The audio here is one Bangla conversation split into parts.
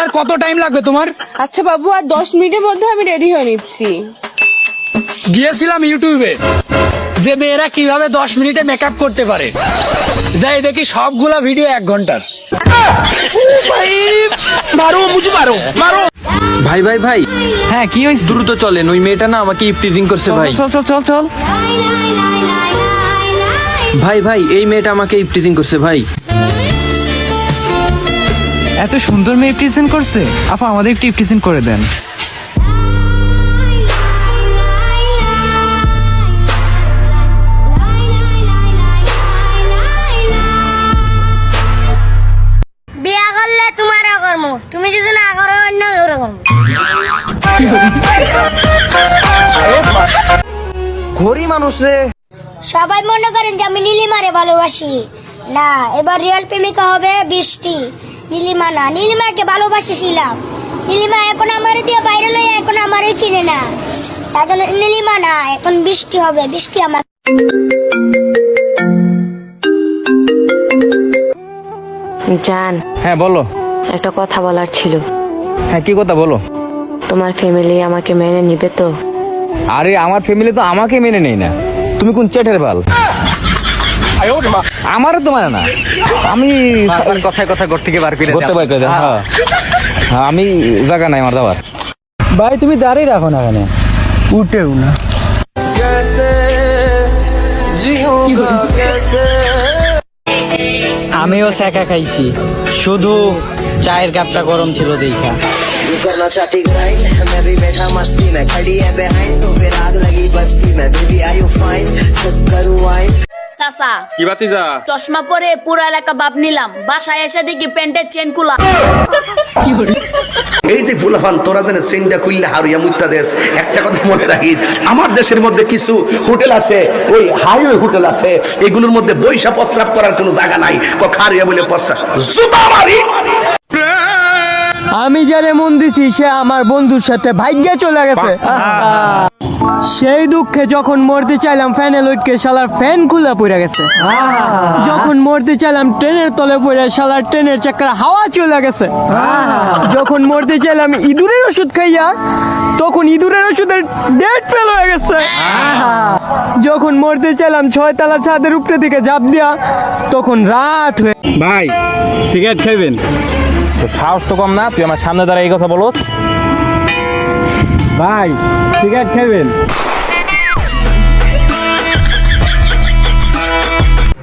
আর কত টাইম লাগবে তোমার? আচ্ছা বাবু, আর 10 মিনিটের মধ্যে আমি রেডি হয়ে নিচ্ছি। গিয়েছিলাম ইউটিউবে যে মেয়েরা কিভাবে 10 মিনিটে মেকআপ করতে পারে, যাই দেখি সবগুলা ভিডিও 1 ঘন্টার। ভাই ভাই ভাই, হ্যাঁ কি হয়েছে? দ্রুত চলেন, ওই মেয়েটা না আমাকে ইপটিজিং করছে ভাই। চল চল চল চল। ভাই ভাই, এই মেয়েটা আমাকে ইপটিজিং করছে ভাই। এত সুন্দর মেয়ে প্রেজেন্ট করছে, আপা আমাদের একটু প্রেজেন্ট করে দেন। বিয়া করলে তোমারও কর্ম, তুমি যদি না করো অন্য কারো কর্ম। ঘড়ি মানুষ রে। সবাই মনে করেন যে আমি নীলিমারে ভালোবাসি, না, এবার রিয়েল প্রেমিকা হবে বৃষ্টি। নীলিমা না, নীলিমাকে ভালোবাসিছিলাম। নীলিমা এখন আমার দিয়ে বাইরে লইয়া এখন আমারই চিনে না, তাই জন্য নীলিমা না, এখন বৃষ্টি হবে। বৃষ্টি আমার জান, হ্যাঁ বলো। একটা কথা বলার ছিল। হ্যাঁ কি কথা বলো? তোমার ফ্যামিলি আমাকে মেনে নিবে তো? আরে আমার ফ্যামিলি তো আমাকে মেনে নেই না, তুমি কোন চেটের বাল? আমারও তো মানে না, আমি কথায় কথা ঘর থেকে বার করে করতে পারি। হ্যাঁ হ্যাঁ, আমি জায়গা নাই আমার যাবার। ভাই তুমি দাঁড়িয়ে রাখো না, এখানে উঠেও না। আমিও শেখা খাইছি, শুধু চায়ের কাপটা গরম ছিল দেখা। करना चाहती ग्राइंड, मैं भी बैठा मस्ती में, खड़ी है बिहाइंड तो फिर आग लगी बस्ती में। बेबी आर यू फाइन, सब करूँ वाइन। চাচা, কি বাতিজা? চশমা পরে পুরা এলাকা বাপ নিলাম, বাসায় এসে দেখি প্যান্টের চেন খুলা। এই যে ফুলাফান তোরা যেন চেনটা খুললে হারিয়া মুত্তা দেশ। একটা কথা মনে রাখিস, আমার দেশের মধ্যে কিছু হোটেল আছে, ওই হাইওয়ে হোটেল আছে, এগুলোর মধ্যে বৈশা প্রস্রাব করার কোনো জায়গা নাই। খারিয়া বলে প্রস্রাব জুতা মারি। আমি যারে মন দিছি সে আমার বন্ধুর সাথে ভাগ্যে চলে গেছে। সেই দুঃখে যখন মরতে চাইলাম ফ্যানে লটকে শালার ফ্যান খুলে পড়ে গেছে। যখন মরতে চাইলাম ট্রেনের তলে পড়ে শালার ট্রেনের চাকার হাওয়া চলে গেছে। যখন মরতে চাইলাম ইঁদুরের ওষুধ খাইয়া, তখন ইঁদুরের ওষুধের ডেট ফেল হয়ে গেছে। যখন মরতে চাইলাম 6 তলা ছাদের উপরে থেকে ঝাঁপ দিয়া, তখন রাত হয়ে। ভাই সিগারেট খাইবেন? তো সাহস তো কম না, তুই আমার সামনে দাঁড়ায় এই কথা বলোস? ভাই সিগারেট খাইবেন?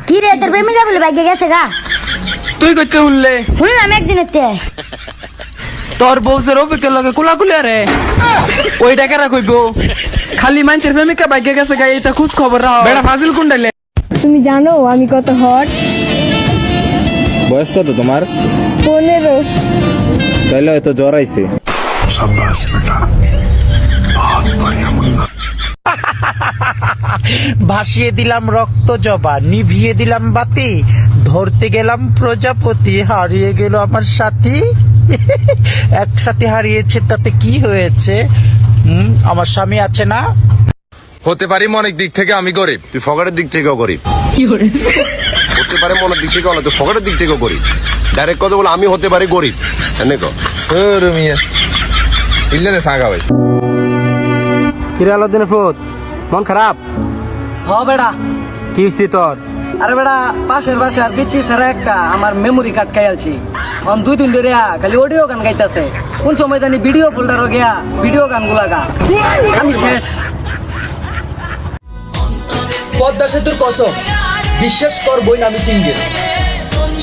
কি রে, তোর প্রেমিকা বলে বাইকে গেছে গা? তুই কইতে শুনলে শুনলাম একদিনের তে। তোর বউসের অপেক্ষা লগে কুলাকুলি রে, ওইটা কেরা কইব? খালি মানুষের প্রেমিকা বাইকে গেছে গা, এটা খোঁজ খবর রাখো। বেটা ফাজিল কুন্ডাইলে। তুমি জানো আমি কত হট? বয়স কত তোমার? 15। তাইলে হয়তো জ্বর আইছে। ভাসিয়ে দিলাম রক্ত জবা, নিভিয়ে দিলাম বাতি, ধরতে গেলাম প্রজাপতি, হারিয়ে গেল আমার সাথী। একসাথে হারিয়েছে তাতে কি হয়েছে? আমার স্বামী আছে না? হতে পারি মনের দিক থেকে আমি গরিব, তুই ফকারের দিক থেকেও গরিব। হতে পারে মনের দিক থেকে, তুই ফকারের দিক থেকেও গরিব। ডাইরেক্ট কথা বলে আমি হতে পারি গরিব। হিরালুদ্দিন ফুত, মন খারাপ? হ বেড়া। কি হইছে তোর? আরে বেড়া, পাশের বাসা আর পিচ্ছি ছাড়া একটা আমার মেমোরি কার্ড খাইয়ালছি। অন 2 দিন ধরে খালি অডিও গান গাইতেছে। কোন সময় জানি ভিডিও ফোল্ডার গিয়া ভিডিও গানগুলা গা। আমি শেষ। পদ্মা সেতুর কসম, বিশ্বাস কর বই আমি সিঙ্গেল।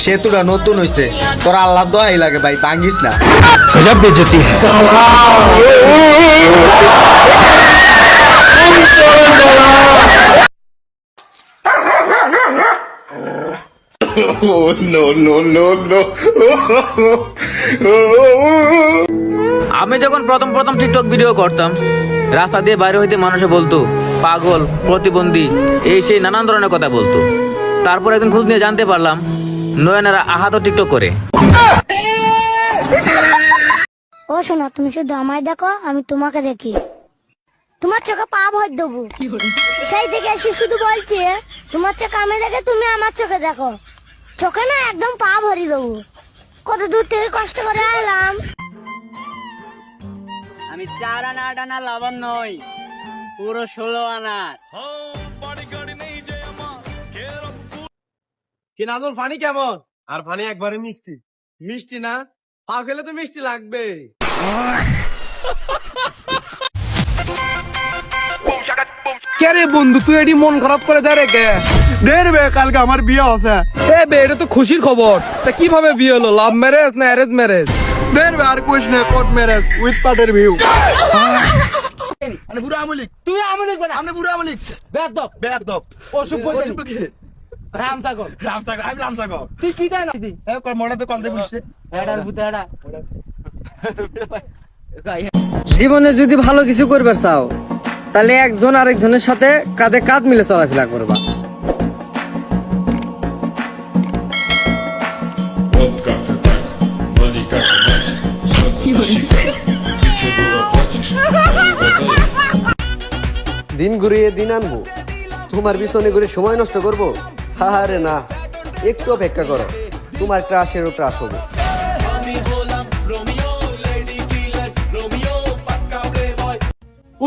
সেতুটা নতুন হইছে, তোর আল্লাহ দোয়াই লাগে ভাই, ভাঙ্গিস না। আমি যখন প্রথম টিকটক ভিডিও করতাম, রাস্তা দিয়ে বাইরে হইতে মানুষে বলতো পাগল, প্রতিবন্ধী, এই সেই নানান ধরনের কথা বলতো। তারপর একদিন খোঁজ নিয়ে জানতে পারলাম নয়নারা আহাত টিকটক করে। ও শোনো, তুমি শুধু আমায় দেখো, আমি তোমাকে দেখি। তোমার চোখে পা ভর দেবো। সেই থেকে এসে শুধু বলছি, তোমার চোখে আমি দেখে তুমি আমার চোখে দেখো। চোখে না একদম পা ভরি দেবো। কত দূর থেকে কষ্ট করে এলাম। আমি 4 আনা 8 আনা লাভার নই, পুরো 16 আনার। কি নাজুল ফানি কেমন? আর ফানি একবারে মিষ্টি। মিষ্টি না, পা খেলে তো মিষ্টি লাগবে। কে রে বন্ধু, তুই এটি মন খারাপ করে দে রে কে? বে কালকে আমার বিয়ে আছে। এ বে, এটা তো খুশির খবর। তা কিভাবে বিয়ে হলো, লাভ ম্যারেজ না অ্যারেঞ্জ ম্যারেজ? বে আর কোশ নে, কোর্ট ম্যারেজ উইথ পার্টের ভিউ। আরে বুড়া আমলিক, তুই আমলিক বানা, আমি বুড়া আমলিক। বেয়াদব, বেয়াদব, অসভ্য কি? রামসাগর, রামসাগর, আমি রামসাগর। তুই কি দেয় না দিদি? এ কর মনে তো কলতে বলছিস। এডার বুতাড়া। জীবনে যদি ভালো কিছু করবে চাও, তাহলে একজন আরেকজনের সাথে কাঁধে কাঁধ মিলে চলাফেরা করবা। দিন ঘুরিয়ে দিন আনবো, তোমার পিছনে ঘুরে সময় নষ্ট করবো? আরে না, একটু অপেক্ষা করো, তোমার ক্রাশেরও ক্রাশ হবো।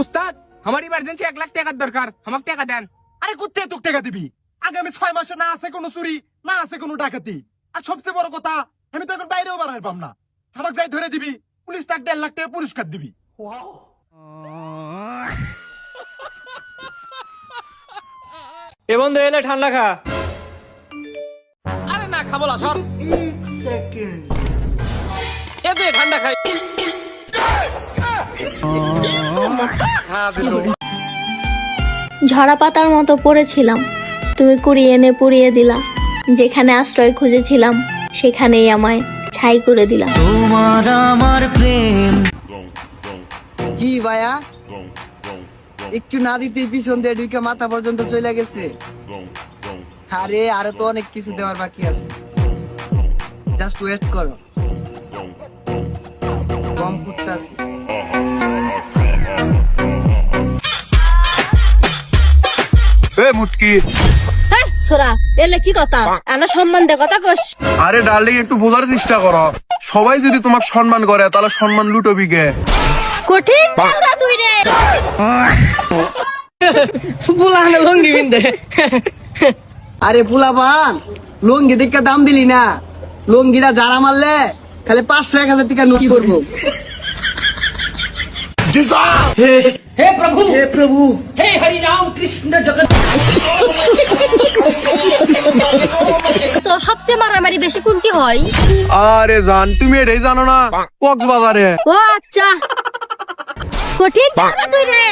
উস্তাদ, আমার ইমার্জেন্সি 1 লাখ টাকার দরকার, আমাকে টাকা দেন। আরে কোথায় তোকে টাকা দিবি? আগামী 6 মাসে না আছে কোনো চুরি, না আছে কোনো ডাকাতি, আর সবচেয়ে বড় কথা, আমি তো এখন বাইরেও বার হইবাম না। আমাকে যাই ধরে দিবি, পুলিশ তাকে 1.5 লাখ টাকা পুরস্কার দিবি। এ বন্ধু, এলে ঠান্ডা খা। আরে না, খাবো না, সর। এতে ঠান্ডা খাই। ঝরা পাতার মতো পড়েছিলাম, তুমি কুড়িয়ে এনে পুড়িয়ে দিলা। যেখানে আশ্রয় খুঁজেছিলাম, সেখানেই আমায় ছাই করে দিলাম। কি ভাইয়া, একটু না দিতে পিছন দিয়ে ঢুকে মাথা পর্যন্ত চলে গেছে। আরে আরো তো অনেক কিছু দেওয়ার বাকি আছে, জাস্ট ওয়েট করো। কম ফুটছাস। মুটকি, সোরা এলে কি কথা, আমার সম্মান দে কথা কস। আরে ডার্লিং, একটু বোঝার চেষ্টা করো। সবাই যদি তোমাকে সম্মান করে, তাহলে সম্মান লুটবি কে? কঠিন তোরা তুই রে। পুলানে লঙ্গি বিন্দে। আরে পুলাবান, লঙ্গি দেখে দাম দিলি না, লঙ্গিটা যারা মারলে খালি 500-1000 টাকা নোট করবো। हे प्रभु, हे प्रभु, हे हरि राम कृष्ण जगत। তো সবচেয়ে মারামারি বেশি কোনটি হয়? আরে জান, তুমি এটাই জানো না, কক্সবাজারে। ও আচ্ছা, কঠিন তোরা তুই রে।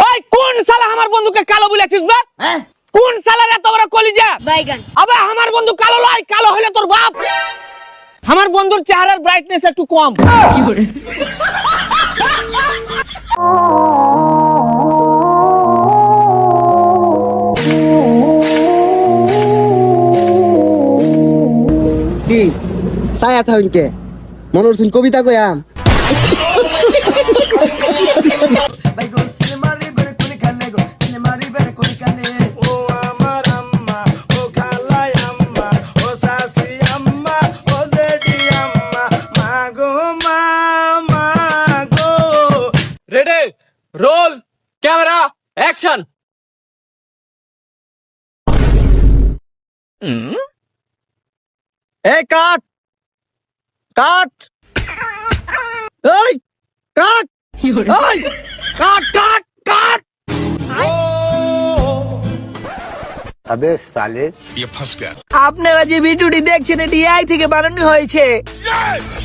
ওই কোন শালা আমার বন্ধুকে কালো বলেছিস বে? হ্যাঁ, কোন শালার এত বড় কলিজা? বাইগান। আবে আমার বন্ধু কালো লয়, কালো হলে তোর বাপ। আমার বন্ধুর চেহারার ব্রাইটনেস একটু কম। কি করে? কি ছায়া থাউনকে মনোর সিং কবিতা কয়াম। Ready, roll, camera, action. এই কাট কাট, এই কাট, এই কাট কাট কাট। আবে সালে, আপনারা যে ভিডিওটি দেখছেন, এটি AI থেকে বানানো হয়েছে।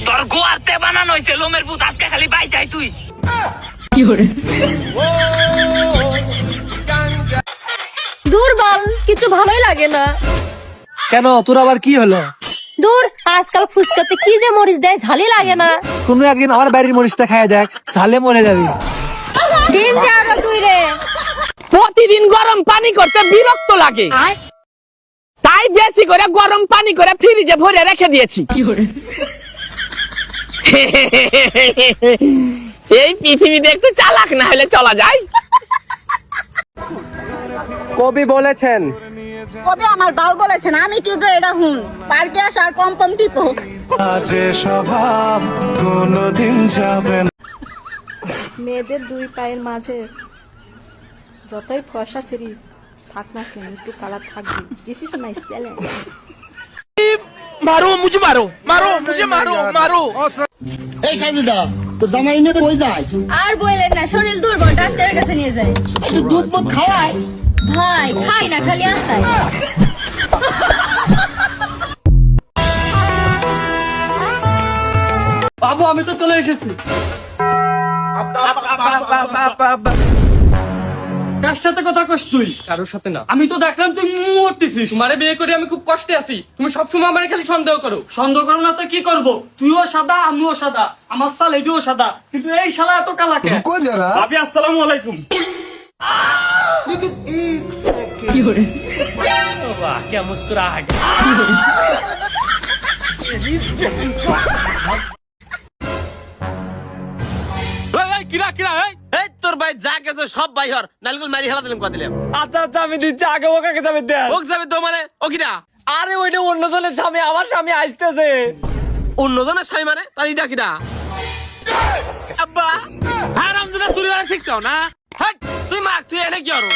তোর গোয়াতে বানানো হয়েছে, লোমের ভূত আজকে খালি বাইতাই তুই। দুর্বল, কিছু ভালোই লাগে না। কেন, তোর আবার কি হলো? দূর, আজকাল ফুচকাতে কি যে মরিচ দেয়, ঝালই লাগে না। কোনো একদিন আমার বাড়ির মরিচটা খাই দেখ, ঝালে মরে যাবি। দিন যাও তুই রে। প্রতিদিন গরম পানি করতে বিরক্ত লাগে, তাই বেশি করে গরম পানি করে ফ্রিজে ভরে রেখে দিয়েছি। এই পৃথিবীতে একটু চালাক না হলে চলা যায়। কবি বলেছেন, কবে আমার বাল বলেছেন, আমি কিন্তু এটা হুন পার্কে আসার পম পম টিপো। আজ স্বভাব কোনদিন যাবে না। মেয়েদের দুই পায়ের মাঝে যতই ফর্সা সিঁড়ি থাক না কেন একটু কালার থাকবে। This is my challenge. মারো মুঝে মারো মারো মুঝে মারো মারো। এই সাজিদা তোর জামাই নিয়ে তো কই যায়? আর বললেন না, শরীর দুর্বল, ডাক্তারের কাছে নিয়ে যায়। তুই দুধ মত খাওয়াই? ভাই খাই না, খালি আস্তায়। বাবু আমি তো চলে এসেছি। কার সাথে কথা কস তুই? কারোর সাথে না। আমি তো দেখলাম তুই মরতেছিস। তোমারে বিয়ে করে আমি খুব কষ্টে আছি, তুমি সবসময় আমারে খালি সন্দেহ করো। সন্দেহ করো না তো কি করব? তুইও সাদা আমিও সাদা, আমার শালা এটিও সাদা, কিন্তু এই শালা এত কালা কেন? কই যারা? ভাবি আসসালামু আলাইকুম। क्या मुस्कुरा है। তোর ভাই যা গেছে সব ভাই হর নালগুল মারি হেলা দিলাম কত দিলাম। আচ্ছা আচ্ছা আমি দিচ্ছি, আগে ওকে যাবে দেন। ওক যাবে তো মানে ও কিরা? আরে ওইটা অন্যজনের স্বামী, আমার স্বামী আসতেছে। অন্যজনের সাই মানে তার ইটা কিরা? আব্বা হারামজাদা চুরি করা শিখছাও না? হাট তুই মার, তুই এনে কি হরো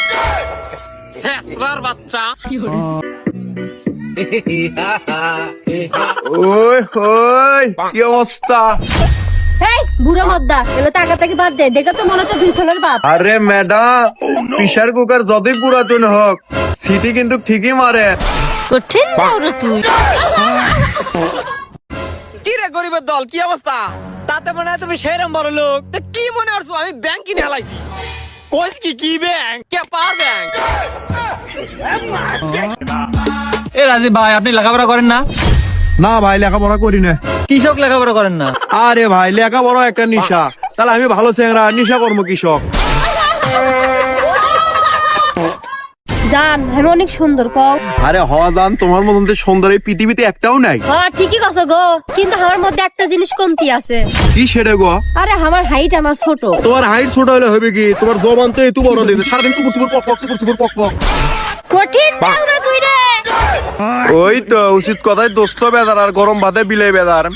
শেষরার বাচ্চা। ওই হই কি অবস্থা? এই বুড়া মদ্দা, এলো তাকাতাকি বাদ দে, দেখে তো মনে হচ্ছে ভিসলের বাপ। আরে ম্যাডাম, প্রেসার কুকার যতই পুরাতন হোক সিটি কিন্তু ঠিকই মারে। কঠিন যাওরে তুই। কি রে গরিবের দল, কি অবস্থা? তাতে মনে হয় তুমি সেরম বড় লোক। তা কি মনে করছো আমি ব্যাংক কিনে হালাইছি? কইস কি কি ব্যাংক? কে পাওয়ার ব্যাংক? এ রাজীব ভাই, আপনি লেখাপড়া করেন না? না ভাই, লেখাপড়া করি না। কৃষক লেখাপড়া করেন না? আরে ভাই, লেখাপড়া একটা নিশা। তাহলে আমি ভালো চেংরা, নিশা কর্ম কৃষক। জান আমি অনেক সুন্দর কও। আরে হওয়া দান, তোমার মতন তো সুন্দর এই পৃথিবীতে একটাও নাই। হ্যাঁ ঠিকই কছো গো, কিন্তু আমার মধ্যে একটা জিনিস কমতি আছে। কি সেটা গো? আরে আমার হাইট আমার ছোট। তোমার হাইট ছোট হলে হবে কি? তোমার জবান তো এত বড় দেখবে, সারাদিন কুকুর কুকুর পক পক কুকুর কুকুর পক পক। কঠিন যাওরে তুই রে। ওই তো উচিত কথাই দোস্ত বেদার আর গরম ভাতে বিলাই বেদার।